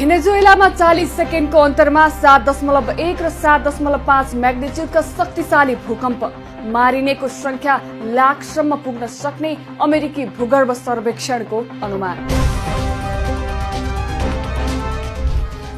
भेनेजुएलामा 40 सेकेन्डको अन्तरमा 7.1 र 7.5 म्याग्निट्युडका शक्तिशाली भूकम्प। मारिनेको संख्या लाखसम्म पुग्न सक्ने अमेरिकी भूगर्भ सर्वेक्षणको अनुमान।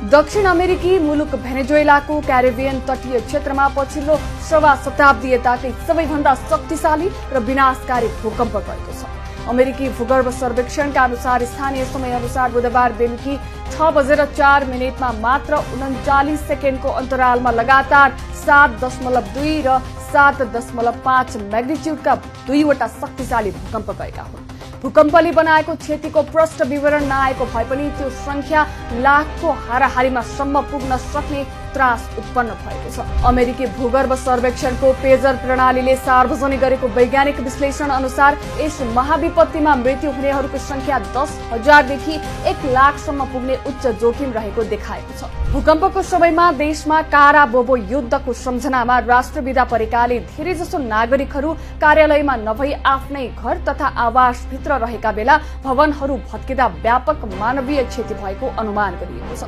दक्षिण अमेरिकी मुलुक भेनेजुएलाको क्यारिबियन तटीय क्षेत्रमा पछिल्लो सवा शताब्दी यताकै सबैभन्दा शक्तिशाली र विनाशकारी भूकम्प गएको छ। अमेरिकी भूगर्भ सर्वेक्षणका अनुसार स्थानीय समय अनुसार बुधबार बेलुकी 6:04 मा मात्र 39 सेकेन्डको अन्तरालमा लगातार 7.2 र 7.5 म्याग्निट्युडका दुईवटा शक्तिशाली भूकम्प गएका हुन्। भूकम्पले बनाएको क्षतिको प्रष्ट विवरण नआएको भए पनि त्यो संख्या लाखको हाराहारीमा सम्म पुग्न सक्ने त्रास उत्पन्न भएको छ। अमेरिकी भूगर्भ सर्वेक्षणको पेजर प्रणालीले सार्वजनिक गरेको वैज्ञानिक विश्लेषण अनुसार यस महाविपत्तिमा मृत्यु हुनेहरूको संख्या 10,000 देखि 1 लाखसम्म पुग्ने उच्च जोखिम रहेको देखाएको छ। भूकम्पको समयमा देशमा काराबोबो युद्धको सम्झनामा राष्ट्रविदा परेकाले धेरैजसो नागरिकहरू कार्यालयमा नभई आफ्नै घर तथा आवासभित्र रहेका बेला भवनहरू भत्किँदा व्यापक मानवीय क्षति भएको अनुमान गरिएको छ।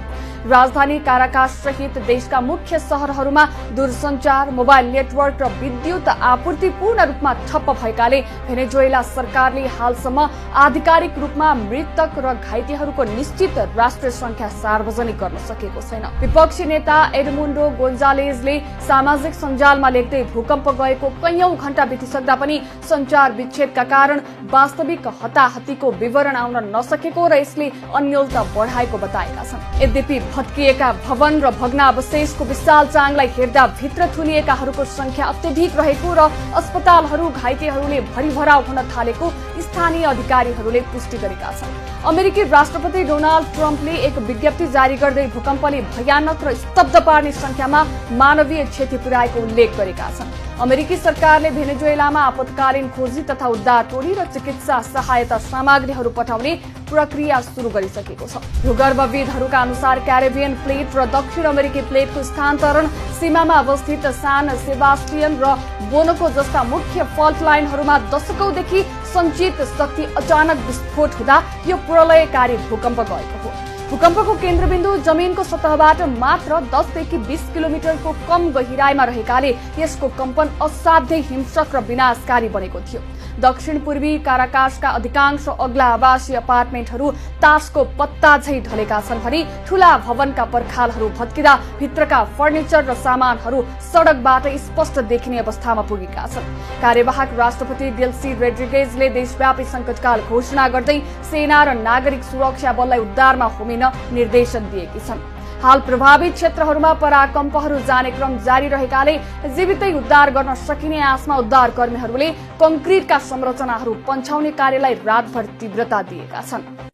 राजधानी काराकास सहित देशका मुख्य शहरहरूमा दूरसञ्चार, मोबाइल नेटवर्क र विद्युत आपूर्ति पूर्ण रूपमा ठप्प भएकाले भेनेजुएला सरकारले हालसम्म आधिकारिक रूपमा मृतक र घाइतेहरूको निश्चित राष्ट्रिय संख्या सार्वजनिक गर्न सकेको छैन। विपक्षी नेता एडमुन्डो गोन्जालेजले सामाजिक सञ्जालमा लेख्दै भूकम्प गएको कैयौं घण्टा बितिसक्दा पनि सञ्चार विच्छेदका कारण वास्तविक हताहतीको विवरण आउन नसकेको र यसले अन्योलता बढाएको बताएका छन्। यद्यपि भत्किएका भवन र भग्नावशेषको विशाल चाङलाई हेर्दा भित्र थुनिएकाहरूको संख्या अत्यधिक रहेको र अस्पतालहरू घाइतेहरूले भरिभराउ हुन थालेको स्थानीय अधिकारीहरूले पुष्टि गरेका छन्। अमेरिकी राष्ट्रपति डोनाल्ड ट्रम्पले एक विज्ञप्ति जारी गर्दै भूकम्पले भयानक र स्तब्ध पार्ने संख्यामा मानवीय क्षति पुर्याएको उल्लेख गरेका छन्। अमेरिकी सरकारले भेनेजुएलामा आपतकालीन खोजी तथा उद्धार टोली र चिकित्सा सहायता सामग्रीहरू पठाउने प्रक्रिया सुरु गरिसकेको छ। भूगर्भविदहरूका अनुसार क्यारिबियन प्लेट र दक्षिण अमेरिकी प्लेटको स्थानान्तरण सीमामा अवस्थित सान सेबास्टियन र बोनको जस्ता मुख्य फल्ट लाइनहरूमा दशकौंदेखि सञ्चित शक्ति अचानक विस्फोट हुँदा यो प्रलयकारी भूकम्प गएको हो। भूकम्पको केन्द्रबिन्दु जमिनको सतहबाट मात्र 10 देखि 20 किलोमिटरको कम गहिराईमा रहेकाले यसको कम्पन असाध्यै हिंसक र विनाशकारी बनेको थियो। दक्षिण पूर्वी काराकासका अधिकांश अग्ला आवासीय अपार्टमेन्टहरू तासको पत्ता झै ढलेका छन् भने ठूला भवनका पर्खालहरू भत्किँदा भित्रका फर्निचर र सामानहरू सड़कबाट स्पष्ट देखिने अवस्थामा पुगेका छन्। कार्यवाहक राष्ट्रपति डेल्सी रोड्रिगेजले देशव्यापी संकटकाल घोषणा गर्दै सेना र नागरिक सुरक्षा बललाई उद्धारमा होमिन निर्देशन दिएकी छन्। हाल प्रभावित क्षेत्रहरूमा पराकम्पहरू जाने क्रम जारी रहेकाले जीवितै उद्धार गर्न सकिने आशमा उद्धार कर्मीहरूले कंक्रिटका संरचनाहरू पन्छाउने कार्यलाई रातभर तीव्रता दिएका छन्।